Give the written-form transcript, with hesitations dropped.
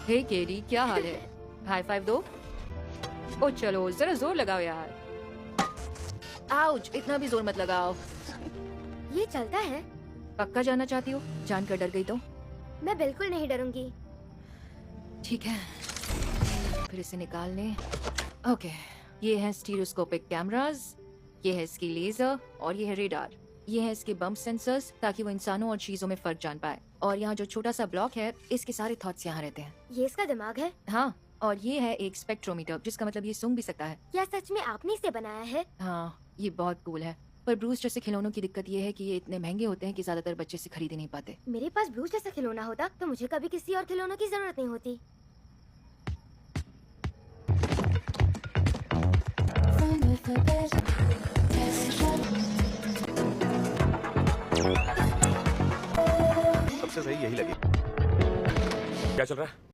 हे केरी, क्या हाल है? High five दो। ओ चलो जरा जोर लगाओ यार। आउच, इतना भी जोर मत लगाओ। ये चलता है? पक्का जाना चाहती हो? जानकर डर गई तो? मैं बिल्कुल नहीं डरूंगी। ठीक है, फिर इसे निकाल लें। ओके, ये है स्टीरियोस्कोपिक कैमरास, ये है इसकी लेजर और ये है रेडार। ये है इसके बम्प सेंसर्स ताकि वो इंसानों और चीजों में फर्क जान पाए। और यहाँ जो छोटा सा ब्लॉक है, इसके सारे थॉट्स यहाँ रहते हैं। ये इसका दिमाग है? हाँ, और ये है एक स्पेक्ट्रोमीटर, जिसका मतलब ये सूंघ भी सकता है। क्या सच में आपने इसे बनाया है? हाँ, ये बहुत कूल है। पर ब्रूस जैसे खिलौनों की दिक्कत ये है कि ये इतने महंगे होते हैं कि ज्यादातर बच्चे से खरीद ही नहीं पाते। मेरे पास ब्रूस जैसा खिलौना होता तो मुझे कभी किसी और खिलौनों की जरूरत नहीं होती। सबसे सही यही लगी। क्या चल रहा है?